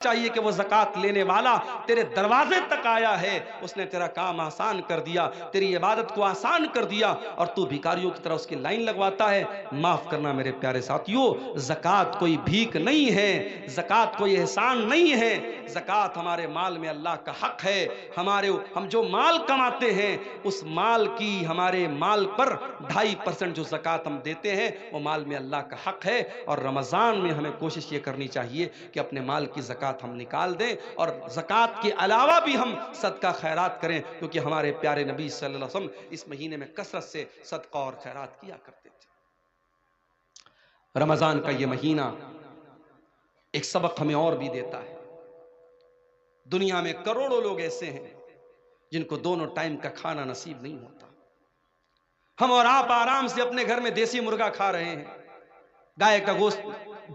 چاہیے کہ وہ زکوٰۃ لینے والا تیرے دروازے تک آیا ہے، اس نے تیرا کام آسان کر دیا، تیری عبادت کو آسان کر دیا، اور تو بھیکاریوں کی طرح اس کی لائن لگواتا ہے۔ معاف کرنا میرے پیارے ساتھیوں، زکوٰۃ کوئی بھیک نہیں ہے، زکوٰۃ کوئی احسان نہیں ہے، زکوٰۃ ہمارے مال میں اللہ کا حق ہے۔ ہم جو مال کماتے ہیں اس مال کی ہمارے مال پر 2.5% جو زکوٰۃ ہم دیتے ہیں وہ مال میں اللہ کا حق ہے، اور رمضان میں ہمیں کوشش یہ کرنی چاہیے کہ اپنے مال کی زکوٰۃ ہم نکال دیں، اور زکوٰۃ کے علاوہ بھی ہم صدقہ خیرات کریں، کیونکہ ہمارے پیارے نبی صلی اللہ علیہ وسلم اس مہینے میں کثرت سے صدقہ اور خیرات کیا کرتے تھے۔ رمضان کا یہ مہینہ ایک سبق ہمیں اور بھی دیتا ہے۔ دنیا میں کروڑوں لوگ ایسے ہیں جن کو دونوں ٹائم کا کھانا نصیب نہیں ہوتا۔ ہم اور آپ آرام سے اپنے گھر میں دیسی مرغا کھا رہے ہیں، گائے کا گوشت،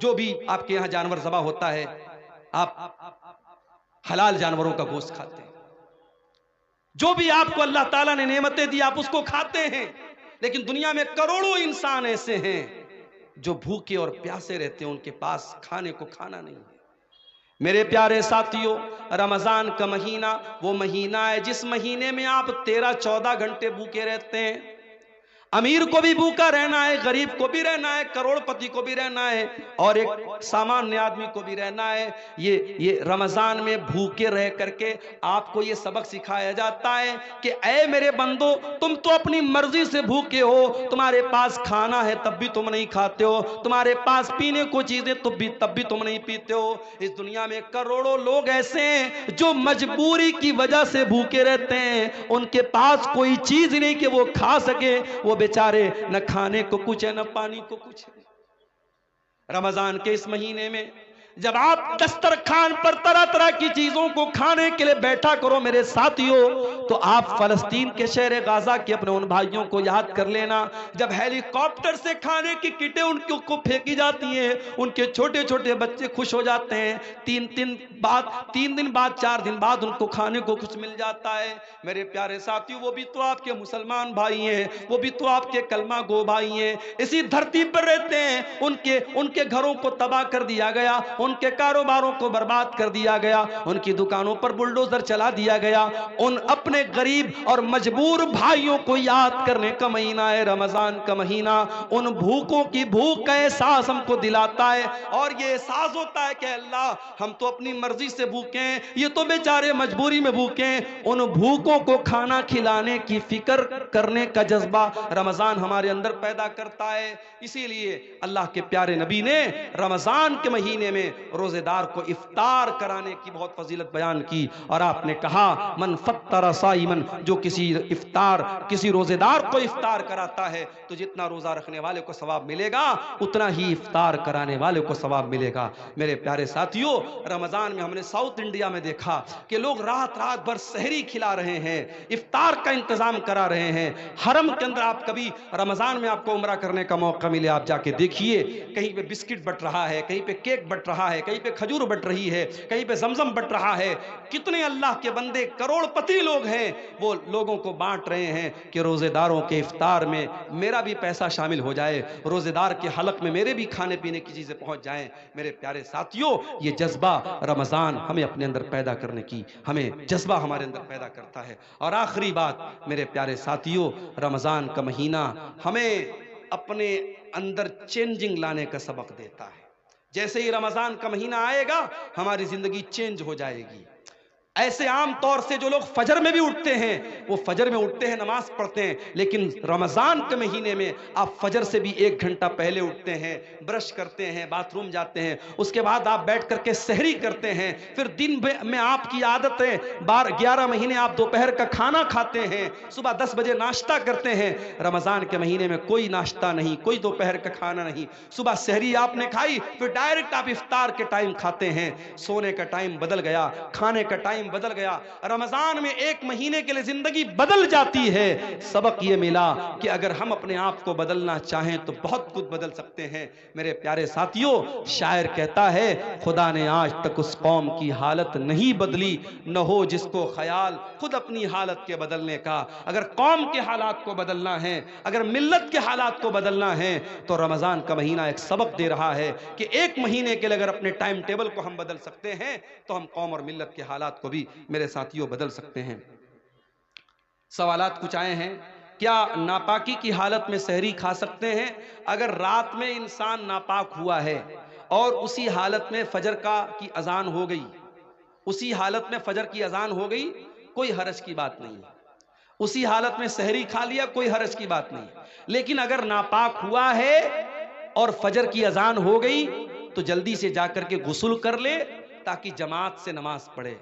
جو بھی آپ کے یہاں جانور ذبح ہوتا ہے، آپ حلال جانوروں کا گوشت کھاتے ہیں، جو بھی آپ کو اللہ تعالیٰ نے نعمتیں دی آپ اس کو کھاتے ہیں۔ لیکن دنیا میں کروڑوں انسان ایسے ہیں جو بھوکے اور پیاسے رہتے ہیں، ان کے پاس کھانے کو کھانا نہیں ہے۔ میرے پیارے ساتھیوں، رمضان کا مہینہ وہ مہینہ ہے جس مہینے میں آپ 13-14 گھنٹے بھوکے رہتے ہیں۔ امیر کو بھی بھوکا رہنا ہے، غریب کو بھی رہنا ہے، کروڑ پتی کو بھی رہنا ہے، اور ایک سامانیہ آدمی کو بھی رہنا ہے۔ یہ رمضان میں بھوکے رہ کر کے آپ کو یہ سبق سکھایا جاتا ہے کہ اے میرے بندو، تم تو اپنی مرضی سے بھوکے ہو، تمہارے پاس کھانا ہے تب بھی تم نہیں کھاتے ہو، تمہارے پاس پینے کو چیزیں تب بھی تم نہیں پیتے ہو۔ اس دنیا میں کروڑوں لوگ ایسے ہیں جو مجبوری کی وجہ سے بھوکے رہتے ہیں، ان کے پاس کوئی چیز نہیں کہ وہ کھا سکے، وہ بیچارے نہ کھانے کو کچھ ہے نہ پانی کو کچھ ہے۔ رمضان کے اس مہینے میں جب آپ دسترخوان پر طرح طرح کی چیزوں کو کھانے کے لیے بیٹھا کرو میرے ساتھیوں، تو آپ فلسطین کے شہر غزہ کے اپنے ان بھائیوں کو یاد کر لینا، جب ہیلی کاپٹر سے کھانے کی کٹیں ان کو پھینکی جاتی ہیں، ان کے چھوٹے چھوٹے بچے خوش ہو جاتے ہیں، 3 دن بعد 4 دن بعد ان کو کھانے کو کچھ مل جاتا ہے۔ میرے پیارے ساتھیوں، وہ بھی تو آپ کے مسلمان بھائی ہیں، وہ بھی تو آپ کے کلمہ گو بھائی ہیں، اسی دھرتی پر رہتے ہیں، ان کے گھروں کو تباہ کر دیا گیا، ان کے کاروباروں کو برباد کر دیا گیا، ان کی دکانوں پر بلڈوزر چلا دیا گیا۔ ان اپنے غریب اور مجبور بھائیوں کو یاد کرنے کا مہینہ ہے رمضان کا مہینہ، ان بھوکوں کی بھوک کا احساس ہم کو دلاتا ہے، اور یہ احساس ہوتا ہے کہ اللہ ہم تو اپنی مرضی سے بھوکے ہیں، یہ تو بیچارے مجبوری میں بھوکے ہیں۔ ان بھوکوں کو کھانا کھلانے کی فکر کرنے کا جذبہ رمضان ہمارے اندر پیدا کرتا ہے۔ اسی لیے اللہ کے پیارے نبی نے رمضان کے مہینے میں روزے دار کو افطار کرانے کی بہت فضیلت بیان کی، اور آپ نے کہا من فطر صائمن، جو کسی روزے دار کو افطار کراتا ہے تو جتنا روزہ رکھنے والے کو ثواب ملے گا اتنا ہی افطار کرانے والے کو ثواب ملے گا۔ میرے پیارے ساتھیوں، رمضان میں ہم نے ساؤتھ انڈیا میں دیکھا کہ لوگ رات بھر سحری کھلا رہے ہیں، افطار کا انتظام کرا رہے ہیں۔ حرم کے اندر آپ کبھی رمضان میں آپ کو عمرہ کرنے کا موقع ملے، آپ جا کے دیکھیے، کہیں پہ بسکٹ بٹ رہا ہے، کہیں پہ کیک بٹ رہا ہے، کہیں پہ کھجور بٹ رہی ہے، کہیں پہ زمزم بٹ رہا ہے۔ کتنے اللہ کے بندے کروڑ پتی لوگ ہیں، وہ لوگوں کو بانٹ رہے ہیں کہ روزے داروں کے افطار میں میرا بھی پیسہ شامل ہو جائے، روزے دار کے حلق میں میرے بھی کھانے پینے کی چیزیں پہنچ جائیں۔ میرے پیارے ساتھیوں، یہ جذبہ رمضان ہمیں اپنے اندر پیدا کرنے کی، ہمیں جذبہ ہمارے اندر پیدا کرتا ہے۔ اور آخری بات میرے پیارے ساتھیوں، رمضان کا مہینہ ہمیں اپنے اندر چینجنگ لانے کا سبق دیتا ہے۔ جیسے ہی رمضان کا مہینہ آئے گا ہماری زندگی چینج ہو جائے گی۔ ایسے عام طور سے جو لوگ فجر میں بھی اٹھتے ہیں وہ فجر میں اٹھتے ہیں، نماز پڑھتے ہیں، لیکن رمضان کے مہینے میں آپ فجر سے بھی 1 گھنٹہ پہلے اٹھتے ہیں، برش کرتے ہیں، باتھ روم جاتے ہیں، اس کے بعد آپ بیٹھ کر کے سحری کرتے ہیں، پھر دن میں آپ کی عادت ہے 11 مہینے آپ دوپہر کا کھانا کھاتے ہیں، صبح 10 بجے ناشتہ کرتے ہیں۔ رمضان کے مہینے میں کوئی ناشتہ نہیں، کوئی دوپہر کا کھانا نہیں، صبح سحری آپ نے کھائی، پھر ڈائریکٹ آپ افطار کے ٹائم کھاتے ہیں۔ سونے کا ٹائم بدل گیا، کھانے کا ٹائم ٹائم بدل گیا. رمضان میں ایک مہینے کے لیے زندگی بدل جاتی ہے. سبق یہ ملا کہ اگر ہم اپنے آپ کو بدلنا چاہیں تو بہت کچھ بدل سکتے ہیں. میرے پیارے ساتھیوں، شاعر کہتا ہے خدا نے آج تک اس قوم کی حالت نہیں بدلی، نہ ہو جس کو خیال خود اپنی حالت کے بدلنے کا. اگر قوم کے حالات کو بدلنا ہے، اگر ملت کے حالات کو بدلنا ہے، تو رمضان کا مہینہ ایک سبق دے رہا ہے کہ ایک مہینے کے لیے اگر اپنے ٹائم ٹیبل کو ہم بدل سکتے ہیں تو ہم قوم اور ملت کے حالات کو بھی میرے ساتھیوں بدل سکتے ہیں. سوالات کچھ آئے ہیں. کیا ناپاکی کی حالت میں سحری کھا سکتے ہیں؟ اگر رات میں انسان ناپاک ہوا ہے اور اسی حالت میں فجر کی اذان ہو گئی، اسی حالت میں فجر کی اذان ہو گئی، کوئی حرج کی بات نہیں ہے. اسی حالت میں سحری کھا لیا، کوئی حرج کی بات نہیں. لیکن اگر ناپاک ہوا ہے اور فجر کی اذان ہو گئی تو جلدی سے جا کر کے غسل کر لے تاکہ جماعت سے نماز پڑھے.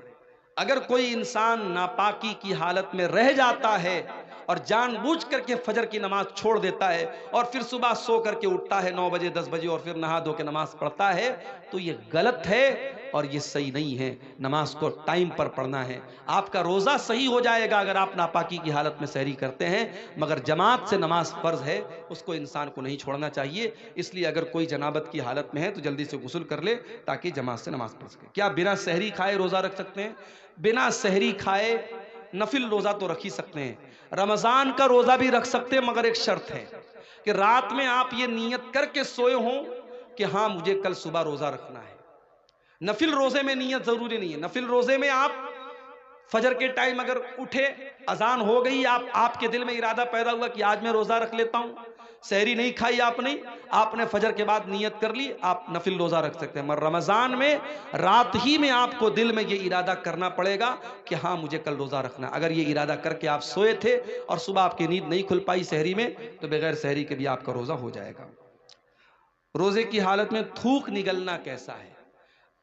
اگر کوئی انسان ناپاکی کی حالت میں رہ جاتا ہے اور جان بوجھ کر کے فجر کی نماز چھوڑ دیتا ہے اور پھر صبح سو کر کے اٹھتا ہے 9 بجے 10 بجے اور پھر نہا دھو کے نماز پڑھتا ہے تو یہ غلط ہے اور یہ صحیح نہیں ہے. نماز کو ٹائم پر پڑھنا ہے. آپ کا روزہ صحیح ہو جائے گا اگر آپ ناپاکی کی حالت میں سحری کرتے ہیں، مگر جماعت سے نماز فرض ہے، اس کو انسان کو نہیں چھوڑنا چاہیے. اس لیے اگر کوئی جنابت کی حالت میں ہے تو جلدی سے غسل کر لے تاکہ جماعت سے نماز پڑھ سکے. کیا بنا سحری کھائے روزہ رکھ سکتے ہیں؟ بنا سحری کھائے نفل روزہ تو رکھ ہی سکتے ہیں. رمضان کا روزہ بھی رکھ سکتے ہیں، مگر ایک شرط ہے کہ رات میں آپ یہ نیت کر کے سوئے ہوں کہ ہاں مجھے کل صبح روزہ رکھنا ہے. نفل روزے میں نیت ضروری نہیں ہے. نفل روزے میں آپ فجر کے ٹائم اگر اٹھے، اذان ہو گئی، آپ کے دل میں ارادہ پیدا ہوا کہ آج میں روزہ رکھ لیتا ہوں، سحری نہیں کھائی آپ نے فجر کے بعد نیت کر لی، آپ نفل روزہ رکھ سکتے ہیں. مگر رمضان میں رات ہی میں آپ کو دل میں یہ ارادہ کرنا پڑے گا کہ ہاں مجھے کل روزہ رکھنا. اگر یہ ارادہ کر کے آپ سوئے تھے اور صبح آپ کی نیند نہیں کھل پائی سحری میں تو بغیر سحری کے بھی آپ کا روزہ ہو جائے گا. روزے کی حالت میں تھوک نگلنا کیسا ہے؟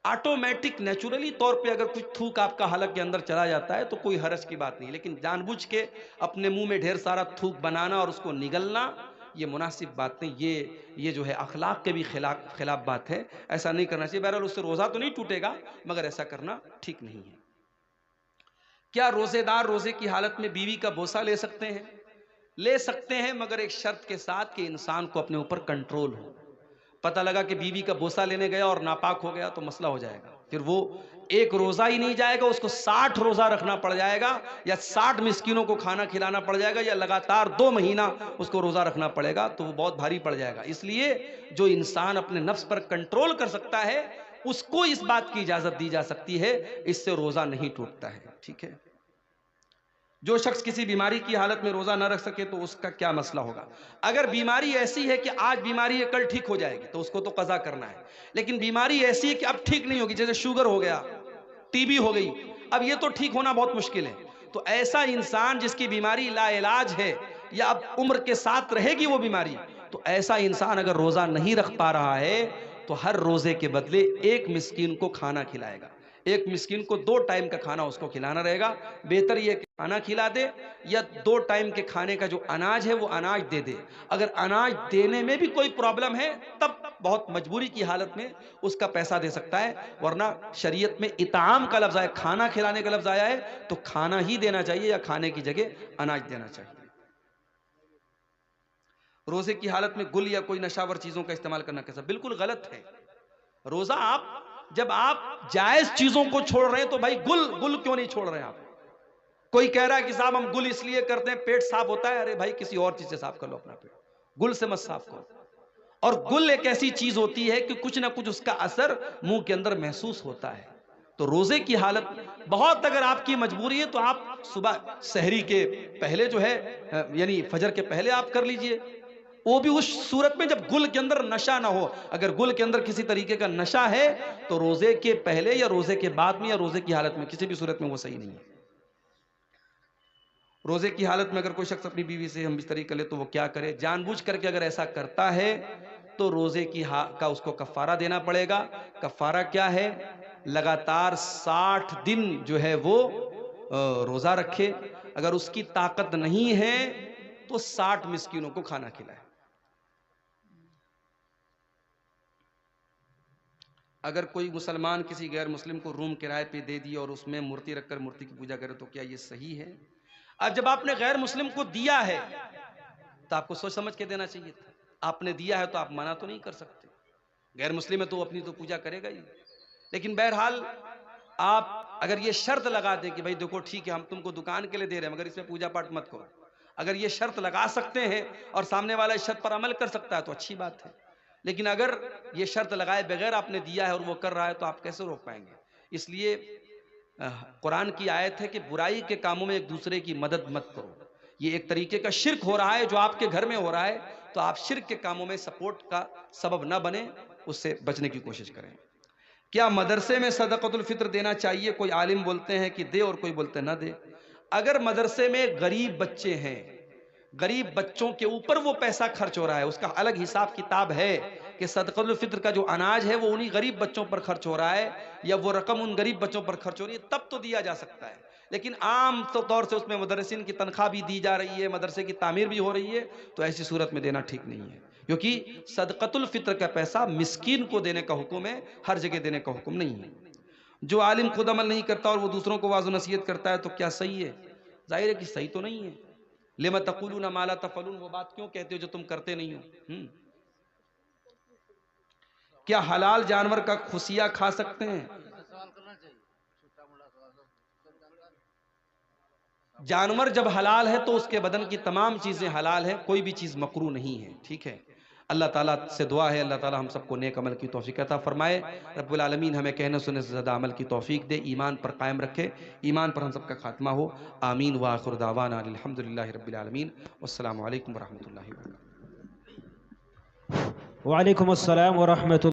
آٹومیٹک نیچرلی طور پہ اگر کچھ تھوک آپ کا حلق کے اندر چلا جاتا ہے تو کوئی حرج کی بات نہیں، لیکن جان بوجھ کے اپنے منہ میں ڈھیر سارا تھوک بنانا اور اس کو نگلنا یہ مناسب بات نہیں. یہ جو ہے اخلاق کے بھی خلاف بات ہے. ایسا نہیں کرنا چاہیے. بہرحال اس سے روزہ تو نہیں ٹوٹے گا مگر ایسا کرنا ٹھیک نہیں ہے. کیا روزے دار روزے کی حالت میں بیوی کا بوسہ لے سکتے ہیں؟ لے سکتے ہیں، مگر ایک شرط کے ساتھ کہ انسان کو اپنے اوپر کنٹرول ہو. پتہ لگا کہ بیوی کا بوسہ لینے گیا اور ناپاک ہو گیا تو مسئلہ ہو جائے گا. پھر وہ ایک روزہ ہی نہیں جائے گا، اس کو 60 روزہ رکھنا پڑ جائے گا، یا 60 مسکینوں کو کھانا کھلانا پڑ جائے گا، یا لگاتار 2 مہینہ اس کو روزہ رکھنا پڑے گا تو وہ بہت بھاری پڑ جائے گا. اس لیے جو انسان اپنے نفس پر کنٹرول کر سکتا ہے اس کو اس بات کی اجازت دی جا سکتی ہے، اس سے روزہ نہیں ٹوٹتا ہے. ٹھیک ہے. جو شخص کسی بیماری کی حالت میں روزہ نہ رکھ سکے تو اس کا کیا مسئلہ ہوگا؟ اگر بیماری ایسی ہے کہ آج بیماری ہے کل ٹھیک ہو جائے گی تو اس کو تو قضا کرنا ہے. لیکن بیماری ایسی ہے کہ اب ٹھیک نہیں ہوگی، جیسے شوگر ہو گیا، ٹی بی ہو گئی، اب یہ تو ٹھیک ہونا بہت مشکل ہے، تو ایسا انسان جس کی بیماری لا علاج ہے یا اب عمر کے ساتھ رہے گی وہ بیماری، تو ایسا انسان اگر روزہ نہیں رکھ پا رہا ہے تو ہر روزے کے بدلے 1 مسکین کو کھانا کھلائے گا. 1 مسکین کو 2 ٹائم کا کھانا اس کو کھلانا رہے گا. بہتر یہ کہ کھانا کھلا دے یا 2 ٹائم کے کھانے کا جو اناج ہے وہ اناج دے دے. اگر اناج دینے میں بھی کوئی پرابلم ہے تب بہت مجبوری کی حالت میں اس کا پیسہ دے سکتا ہے، ورنہ شریعت میں اطعام کا لفظ آیا، کھانا کھلانے کا لفظ آیا ہے تو کھانا ہی دینا چاہیے یا کھانے کی جگہ اناج دینا چاہیے. روزے کی حالت میں گل یا کوئی نشاور چیزوں کا استعمال کرنا کیسا؟ بالکل غلط ہے. روزہ جب آپ جائز چیزوں کو چھوڑ رہے ہیں تو بھائی گل کیوں نہیں چھوڑ رہے ہیں آپ؟ کوئی کہہ رہا ہے کہ صاحب ہم گل اس لیے کرتے ہیں پیٹ صاف ہوتا ہے. ارے بھائی کسی اور چیز سے صاف کر لو اپنا پیٹ، گل سے مت صاف کرو. اور گل ایک ایسی چیز ہوتی ہے کہ کچھ نہ کچھ اس کا اثر منہ کے اندر محسوس ہوتا ہے. تو روزے کی حالت بہت اگر آپ کی مجبوری ہے تو آپ صبح سحری کے پہلے جو ہے یعنی فجر کے پہلے آپ کر لیجئے، وہ بھی اس صورت میں جب گل کے اندر نشہ نہ ہو. اگر گل کے اندر کسی طریقے کا نشہ ہے تو روزے کے پہلے یا روزے کے بعد میں یا روزے کی حالت میں کسی بھی صورت میں وہ صحیح نہیں ہے. روزے کی حالت میں اگر کوئی شخص اپنی بیوی سے ہم بستری کر لے تو وہ کیا کرے؟ جان بوجھ کر کے اگر ایسا کرتا ہے تو روزے کا اس کو کفارہ دینا پڑے گا. کفارہ کیا ہے؟ لگاتار 60 دن جو ہے وہ روزہ رکھے. اگر اس کی طاقت نہیں ہے تو 60 مسکینوں کو کھانا کھلائے. اگر کوئی مسلمان کسی غیر مسلم کو روم کرائے پہ دے دی اور اس میں مورتی رکھ کر مورتی کی پوجا کرے تو کیا یہ صحیح ہے؟ اب جب آپ نے غیر مسلم کو دیا ہے تو آپ کو سوچ سمجھ کے دینا چاہیے تھا. آپ نے دیا ہے تو آپ منع تو نہیں کر سکتے. غیر مسلم ہے تو اپنی تو پوجا کرے گا ہی. لیکن بہرحال آپ اگر یہ شرط لگا دیں کہ بھائی دیکھو ٹھیک ہے ہم تم کو دکان کے لیے دے رہے ہیں مگر اس میں پوجا پاٹ مت کرو، اگر یہ شرط لگا سکتے ہیں اور سامنے والا اس شرط پر عمل کر سکتا ہے تو اچھی بات ہے. لیکن اگر یہ شرط لگائے بغیر آپ نے دیا ہے اور وہ کر رہا ہے تو آپ کیسے روک پائیں گے؟ اس لیے قرآن کی آیت ہے کہ برائی کے کاموں میں ایک دوسرے کی مدد مت کرو. یہ ایک طریقے کا شرک ہو رہا ہے جو آپ کے گھر میں ہو رہا ہے، تو آپ شرک کے کاموں میں سپورٹ کا سبب نہ بنیں، اس سے بچنے کی کوشش کریں. کیا مدرسے میں صدقۃ الفطر دینا چاہیے؟ کوئی عالم بولتے ہیں کہ دے اور کوئی بولتے ہیں نہ دے. اگر مدرسے میں غریب بچے ہیں، غریب بچوں کے اوپر وہ پیسہ خرچ ہو رہا ہے، اس کا الگ حساب کتاب ہے کہ صدقۃ الفطر کا جو اناج ہے وہ انہی غریب بچوں پر خرچ ہو رہا ہے یا وہ رقم ان غریب بچوں پر خرچ ہو رہی ہے، تب تو دیا جا سکتا ہے. لیکن عام طور سے اس میں مدرسین کی تنخواہ بھی دی جا رہی ہے، مدرسے کی تعمیر بھی ہو رہی ہے، تو ایسی صورت میں دینا ٹھیک نہیں ہے. کیونکہ صدقۃ الفطر کا پیسہ مسکین کو دینے کا حکم ہے، ہر جگہ دینے کا حکم نہیں ہے. جو عالم خود عمل نہیں کرتا اور وہ دوسروں کو واعظ و نصیحت کرتا ہے تو کیا صحیح ہے؟ ظاہر ہے کہ صحیح تو نہیں ہے. لِمَ تَقُولُونَ مَا لَا تَفْعَلُونَ، وہ بات کیوں کہتے ہو جو تم کرتے نہیں ہو؟ کیا حلال جانور کا خصیہ کھا سکتے ہیں؟ جانور جب حلال ہے تو اس کے بدن کی تمام چیزیں حلال ہیں، کوئی بھی چیز مکروہ نہیں ہے. ٹھیک ہے. اللہ تعالیٰ سے دعا ہے اللہ تعالیٰ ہم سب کو نیک عمل کی توفیق عطا فرمائے. رب العالمین ہمیں کہنے سننے سے زیادہ عمل کی توفیق دے، ایمان پر قائم رکھے، ایمان پر ہم سب کا خاتمہ ہو. آمین. وآخر دعوانا الحمدللہ رب العالمین. والسلام علیکم ورحمۃ اللہ وبرکاتہ. وعلیکم السلام ورحمۃ اللہ.